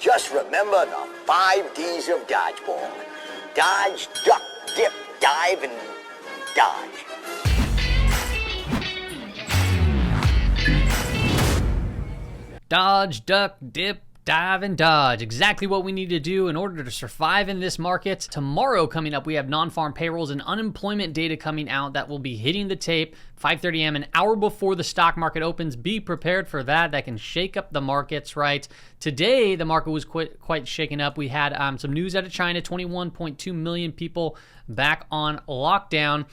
Just remember the 5 D's of dodgeball. Dodge, duck, dip, dive, and dodge. Dodge, duck, dip, dive, and dodge. Exactly what we need to do in order to survive in this market. Tomorrow coming up, we have non-farm payrolls and unemployment data coming out that will be hitting the tape 5:30 a.m., an hour before the stock market opens. Be prepared for that. That can shake up the markets, right? Today, the market was quite shaken up. We had some news out of China, 21.2 million people back on lockdown.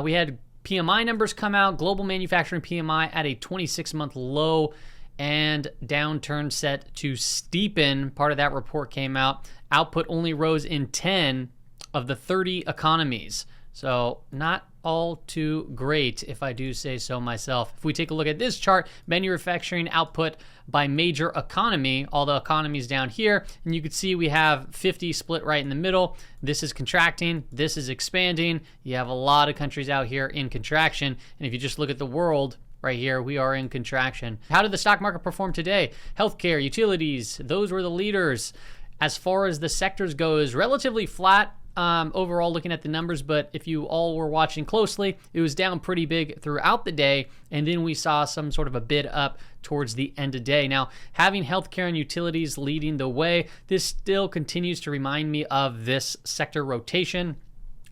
We had PMI numbers come out, global manufacturing PMI at a 26-month low, and downturn set to steepen. Part of that report came out. Output only rose in 10 of the 30 economies. So not all too great, if I do say so myself. If we take a look at this chart, manufacturing output by major economy, all the economies down here, and you can see we have 50 split right in the middle. This is contracting, this is expanding. You have a lot of countries out here in contraction, and if you just look at the world, right here, we are in contraction. How did the stock market perform today? Healthcare, utilities, those were the leaders. As far as the sectors goes, relatively flat overall looking at the numbers, but if you all were watching closely, it was down pretty big throughout the day, and then we saw some sort of a bid up towards the end of day. Now, having healthcare and utilities leading the way, this still continues to remind me of this sector rotation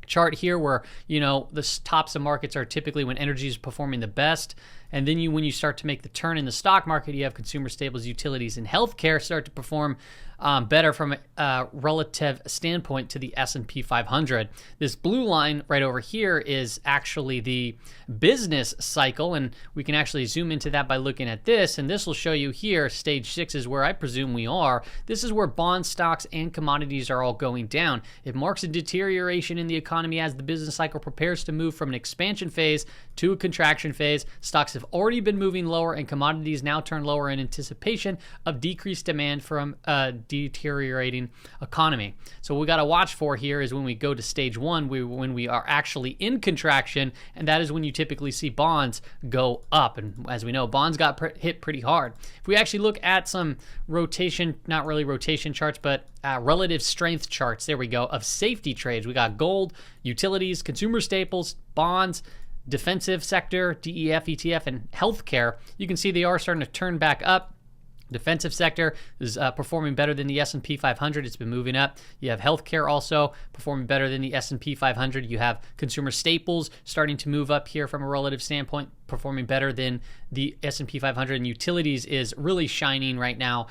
chart here, where the tops of markets are typically when energy is performing the best, and then when you start to make the turn in the stock market, you have consumer staples, utilities, and healthcare start to perform better from a relative standpoint to the S&P 500. This blue line right over here is actually the business cycle, and we can actually zoom into that by looking at this, and this will show you here, stage 6 is where I presume we are. This is where bond stocks and commodities are all going down. It marks a deterioration in the economy as the business cycle prepares to move from an expansion phase to a contraction phase. Stocks have already been moving lower, and commodities now turn lower in anticipation of decreased demand from deteriorating economy. So what we got to watch for here is when we go to stage 1, when we are actually in contraction, and that is when you typically see bonds go up. And as we know, bonds got hit pretty hard. If we actually look at some rotation, not really rotation charts, but relative strength charts, there we go, of safety trades. We got gold, utilities, consumer staples, bonds, defensive sector, DEF, ETF, and healthcare. You can see they are starting to turn back up. Defensive sector is performing better than the S&P 500. It's been moving up. You have healthcare also performing better than the S&P 500. You have consumer staples starting to move up here from a relative standpoint, performing better than the S&P 500. And utilities is really shining right now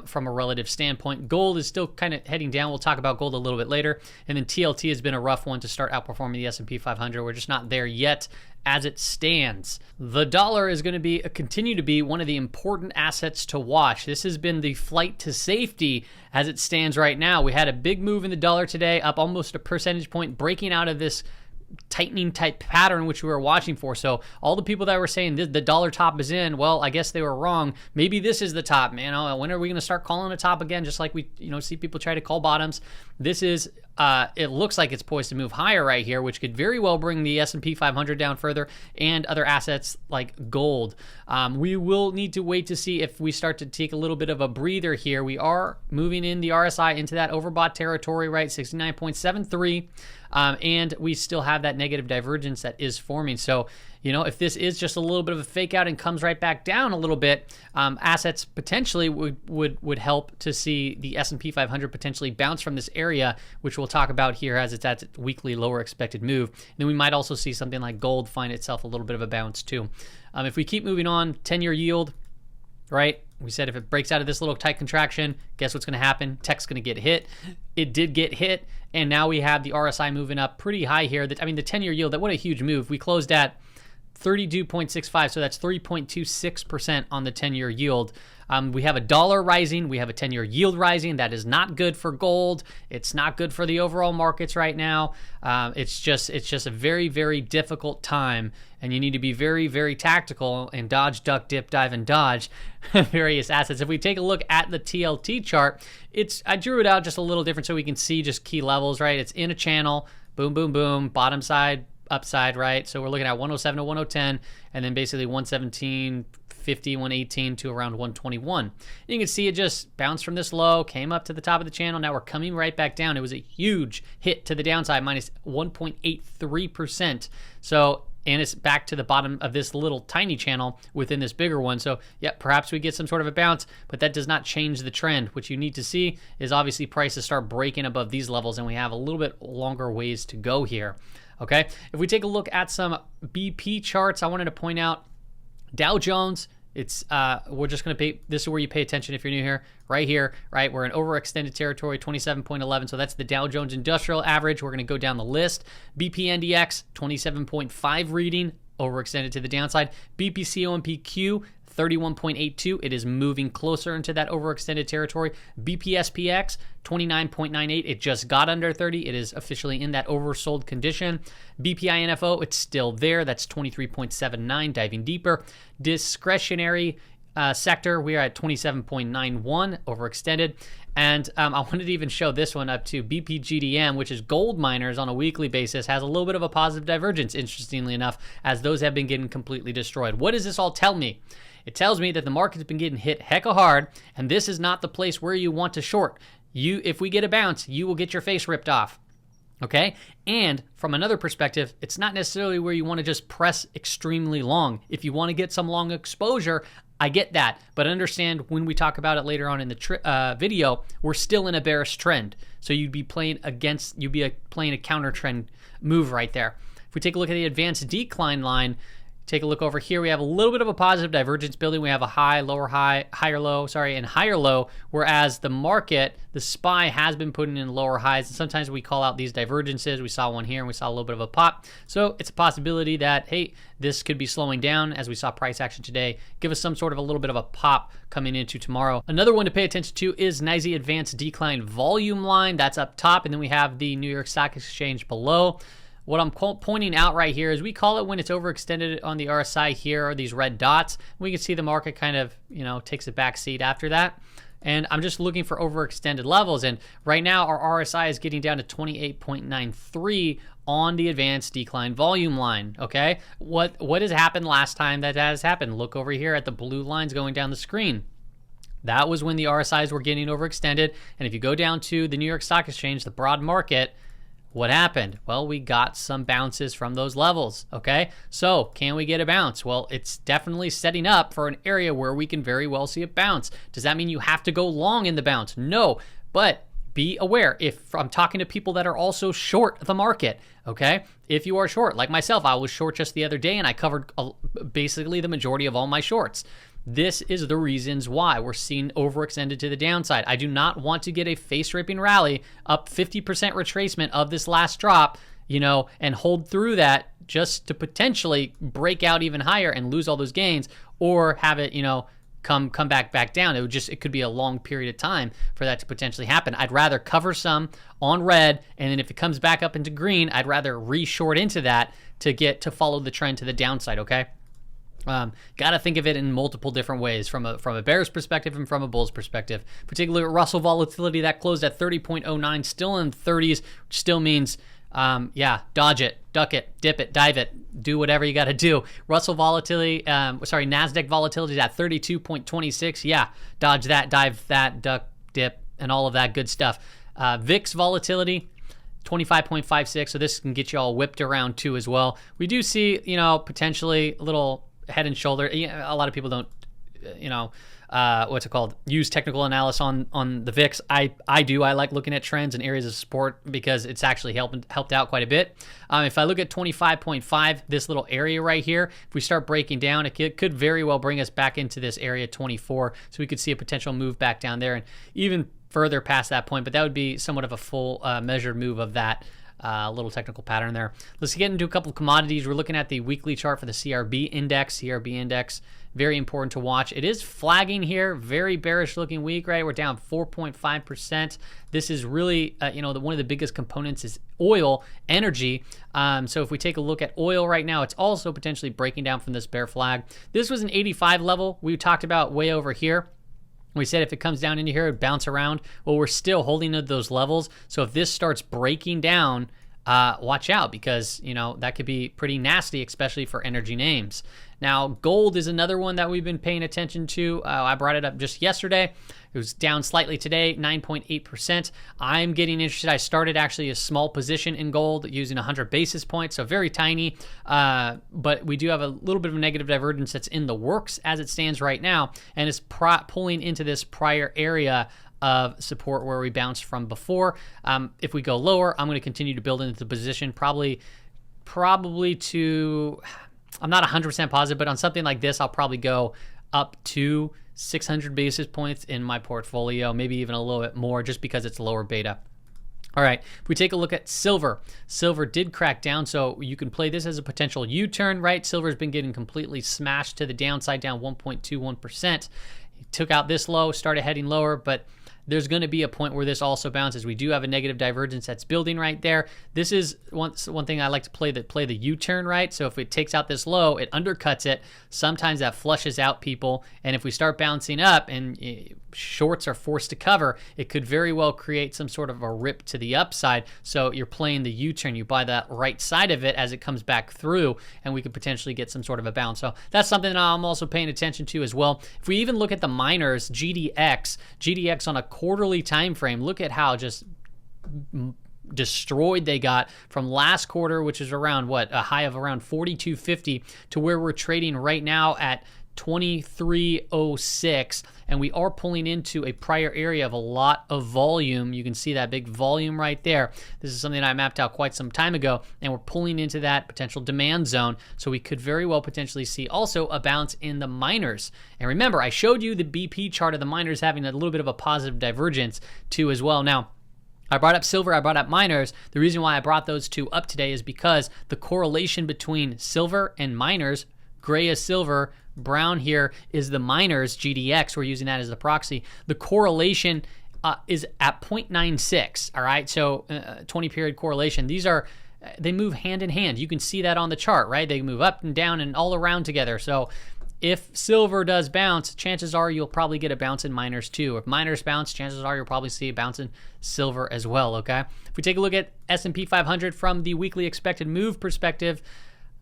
from a relative standpoint. Gold is still kind of heading down. We'll talk about gold a little bit later. And then TLT has been a rough one to start outperforming the S&P 500. We're just not there yet as it stands. The dollar is going to continue to be one of the important assets to watch. This has been the flight to safety as it stands right now. We had a big move in the dollar today, up almost a percentage point, breaking out of this tightening type pattern which we were watching for. So all the people that were saying the dollar top is in, well, I guess they were wrong. Maybe this is the top, man. When are we going to start calling a top again, just like we see people try to call bottoms? This is it looks like it's poised to move higher right here, which could very well bring the S&P 500 down further and other assets like gold. We will need to wait to see if we start to take a little bit of a breather here. We are moving in the RSI into that overbought territory, right? 69.73. And we still have that negative divergence that is forming. So, if this is just a little bit of a fake out and comes right back down a little bit, assets potentially would help to see the S&P 500 potentially bounce from this area, which we'll talk about here as it's at its weekly lower expected move. And then we might also see something like gold find itself a little bit of a bounce too. If we keep moving on, 10-year yield, right? We said if it breaks out of this little tight contraction, guess what's going to happen? Tech's going to get hit. It did get hit, and now we have the RSI moving up pretty high here. The 10-year yield, what a huge move. We closed at 32.65, so that's 3.26% on the 10-year yield. We have a dollar rising. We have a 10-year yield rising. That is not good for gold. It's not good for the overall markets right now. It's just a very, very difficult time, and you need to be very, very tactical and dodge, duck, dip, dive, and dodge various assets. If we take a look at the TLT chart, I drew it out just a little different so we can see just key levels, right? It's in a channel, boom, boom, boom, bottom side, upside, right? So we're looking at 107 to 110, and then basically 117.50, 118 to around 121. You can see it just bounced from this low, came up to the top of the channel. Now we're coming right back down. It was a huge hit to the downside, minus 1.83%. So, and it's back to the bottom of this little tiny channel within this bigger one. So, yeah, perhaps we get some sort of a bounce, but that does not change the trend. What you need to see is obviously prices start breaking above these levels, and we have a little bit longer ways to go here. Okay, if we take a look at some BP charts, I wanted to point out Dow Jones. It's we're just going to pay, this is where you pay attention if you're new here, right here, right? We're in overextended territory, 27.11. So that's the Dow Jones Industrial Average. We're going to go down the list. BP NDX, 27.5 reading, overextended to the downside. BP COMPQ, 31.82. It is moving closer into that overextended territory. BPSPX, 29.98. It just got under 30. It is officially in that oversold condition. BPINFO, it's still there. That's 23.79, diving deeper. Discretionary sector, we are at 27.91, overextended. And I wanted to even show this one up to BPGDM, which is gold miners on a weekly basis, has a little bit of a positive divergence, interestingly enough, as those have been getting completely destroyed. What does this all tell me? It tells me that the market's been getting hit hecka hard, and this is not the place where you want to short. If we get a bounce, you will get your face ripped off. Okay? And from another perspective, it's not necessarily where you want to just press extremely long. If you want to get some long exposure, I get that. But understand when we talk about it later on in the video, we're still in a bearish trend. So you'd be playing playing a counter trend move right there. If we take a look at the advanced decline line, take a look over here. We have a little bit of a positive divergence building. We have a high, lower high, higher low, and higher low, whereas the market, the SPY, has been putting in lower highs. And sometimes we call out these divergences. We saw one here and we saw a little bit of a pop. So it's a possibility that, hey, this could be slowing down as we saw price action today. Give us some sort of a little bit of a pop coming into tomorrow. Another one to pay attention to is NYSE Advanced Decline Volume Line. That's up top. And then we have the New York Stock Exchange below. What I'm pointing out right here is we call it when it's overextended on the RSI. Here are these red dots. We can see the market kind of, takes a back seat after that. And I'm just looking for overextended levels. And right now our RSI is getting down to 28.93 on the advanced decline volume line. Okay. What has happened last time that has happened? Look over here at the blue lines going down the screen. That was when the RSIs were getting overextended. And if you go down to the New York Stock Exchange, the broad market, what happened? Well, we got some bounces from those levels, okay? So, can we get a bounce? Well, it's definitely setting up for an area where we can very well see a bounce. Does that mean you have to go long in the bounce? No, but be aware. If I'm talking to people that are also short the market, okay? If you are short, like myself, I was short just the other day and I covered basically the majority of all my shorts. This is the reasons why we're seeing overextended to the downside. I do not want to get a face-ripping rally up 50% retracement of this last drop, and hold through that just to potentially break out even higher and lose all those gains, or have it, come back down. It could be a long period of time for that to potentially happen. I'd rather cover some on red, and then if it comes back up into green, I'd rather re-short into that to follow the trend to the downside, okay? Got to think of it in multiple different ways, from a bear's perspective and from a bull's perspective. If we take a look at Russell volatility, that closed at 30.09, still in 30s, which still means, dodge it, duck it, dip it, dive it, do whatever you got to do. Russell volatility, NASDAQ volatility is at 32.26. Yeah, dodge that, dive that, duck, dip, and all of that good stuff. VIX volatility, 25.56, so this can get you all whipped around too as well. We do see, potentially a little head and shoulder. A lot of people don't, use technical analysis on the VIX. I do. I like looking at trends and areas of support because it's actually helped out quite a bit. If I look at 25.5, this little area right here, if we start breaking down, it could very well bring us back into this area 24. So we could see a potential move back down there and even further past that point, but that would be somewhat of a full measured move of that little technical pattern there. Let's get into a couple of commodities. We're looking at the weekly chart for the CRB Index. CRB Index, very important to watch. It is flagging here, very bearish looking week, right? We're down 4.5%. This is really, one of the biggest components is oil, energy. So if we take a look at oil right now, it's also potentially breaking down from this bear flag. This was an 85 level we talked about way over here. We said if it comes down into here, it would bounce around. Well, we're still holding at those levels. So if this starts breaking down watch out, because, you know, that could be pretty nasty, especially for energy names. Now, gold is another one that we've been paying attention to. I brought it up just yesterday. It was down slightly today, 9.8%. I'm getting interested. I started actually a small position in gold using 100 basis points, so very tiny. But we do have a little bit of a negative divergence that's in the works as it stands right now, and it's pulling into this prior area of support where we bounced from before. If we go lower, I'm going to continue to build into the position, probably to, I'm not 100% positive, but on something like this, I'll probably go up to 600 basis points in my portfolio, maybe even a little bit more, just because it's lower beta. All right, if we take a look at silver, silver did crack down, so you can play this as a potential U-turn, right? Silver's been getting completely smashed to the downside, down 1.21%. Took out this low, started heading lower, but there's going to be a point where this also bounces. We do have a negative divergence that's building right there. This is one thing I like to play the U-turn, right? So if it takes out this low, it undercuts it. Sometimes that flushes out people, and if we start bouncing up and shorts are forced to cover, it could very well create some sort of a rip to the upside. So you're playing the U-turn. You buy that right side of it as it comes back through, and we could potentially get some sort of a bounce. So that's something that I'm also paying attention to as well. If we even look at the miners, GDX on a quarterly time frame, look at how just destroyed they got from last quarter, which is around what, a high of around 42.50, to where we're trading right now at 23.06, and we are pulling into a prior area of a lot of volume. You can see that big volume right there. This is something I mapped out quite some time ago, and we're pulling into that potential demand zone, so we could very well potentially see also a bounce in the miners. And remember, I showed you the BP chart of the miners having a little bit of a positive divergence too as well. Now, I brought up silver, I brought up miners. The reason why I brought those two up today is because the correlation between silver and miners, gray is silver, brown here is the miners, GDX. We're using that as the proxy. The correlation is at 0.96, all right? So 20-period correlation. They move hand in hand. You can see that on the chart, right? They move up and down and all around together. So if silver does bounce, chances are you'll probably get a bounce in miners too. If miners bounce, chances are you'll probably see a bounce in silver as well, okay? If we take a look at S&P 500 from the weekly expected move perspective,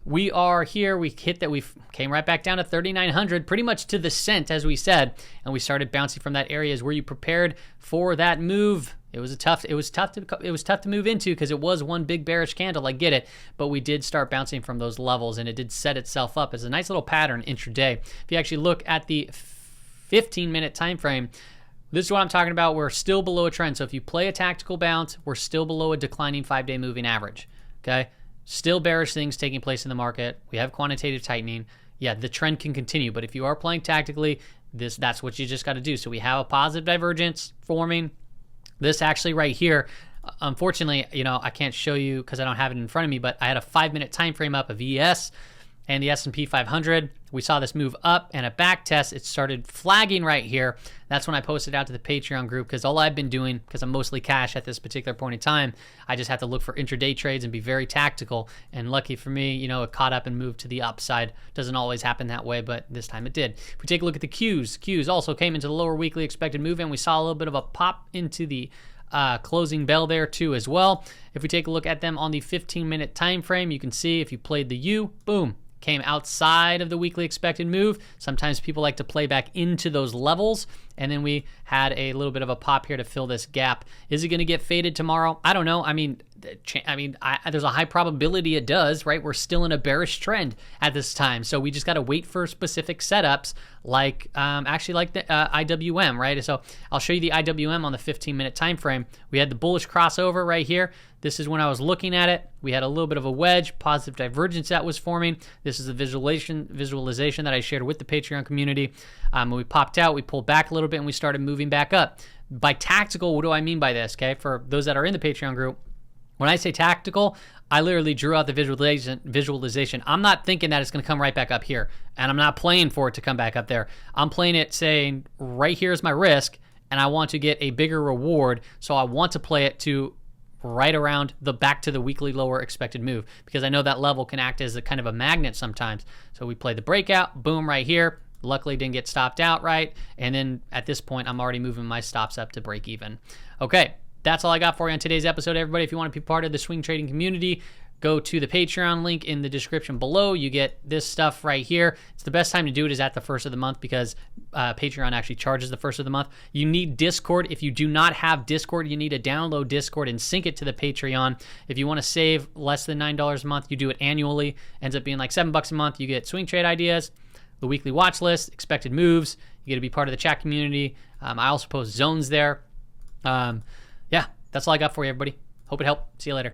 we are here, we came right back down to 3,900, pretty much to the cent, as we said, and we started bouncing from that area. Were you prepared for that move? It was tough to move into, because it was one big bearish candle, I get it, but we did start bouncing from those levels, and it did set itself up as a nice little pattern intraday. If you actually look at the 15-minute time frame, this is what I'm talking about. We're still below a trend. So if you play a tactical bounce, we're still below a declining 5-day moving average, okay? Still bearish things taking place in the market. We have quantitative tightening. Yeah, the trend can continue, but if you are playing tactically, that's what you just got to do. So we have a positive divergence forming. This actually right here, unfortunately, you know, I can't show you because I don't have it in front of me, but I had a 5-minute time frame up of ES and the S&P 500. We saw this move up and a back test. It started flagging right here. That's when I posted out to the Patreon group, because all I've been doing, because I'm mostly cash at this particular point in time, I just have to look for intraday trades and be very tactical. And lucky for me, you know, it caught up and moved to the upside. Doesn't always happen that way, but this time it did. If we take a look at the Qs also came into the lower weekly expected move, and we saw a little bit of a pop into the closing bell there too as well. If we take a look at them on the 15-minute time frame, you can see if you played the U, boom, came outside of the weekly expected move. Sometimes people like to play back into those levels, and then we had a little bit of a pop here to fill this gap. Is it going to get faded tomorrow? I don't know. I mean, there's a high probability it does, right? We're still in a bearish trend at this time, so we just got to wait for specific setups, like the IWM, right? So I'll show you the IWM on the 15-minute time frame. We had the bullish crossover right here. This is when I was looking at it. We had a little bit of a wedge, positive divergence that was forming. This is the visualization that I shared with the Patreon community. When we popped out, we pulled back a little bit, and we started moving back up. By tactical, what do I mean by this, okay? For those that are in the Patreon group, when I say tactical, I literally drew out the visualization. I'm not thinking that it's going to come right back up here, and I'm not playing for it to come back up there. I'm playing it saying, right here is my risk, and I want to get a bigger reward, so I want to play it to right around the back to the weekly lower expected move, because I know that level can act as a kind of a magnet sometimes. So we play the breakout, boom, right here. Luckily didn't get stopped out right, and then at this point I'm already moving my stops up to break even. Okay, that's all I got for you on today's episode, everybody. If you want to be part of the swing trading community, go to the Patreon link in the description below. You get this stuff right here. It's the best time to do it is at the first of the month because Patreon actually charges the first of the month. You need Discord. If you do not have Discord, you need to download Discord and sync it to the Patreon. If you want to save less than $9 a month, you do it annually. Ends up being like $7 a month. You get swing trade ideas, the weekly watch list, expected moves. You get to be part of the chat community. I also post zones there. Yeah, that's all I got for you, everybody. Hope it helped. See you later.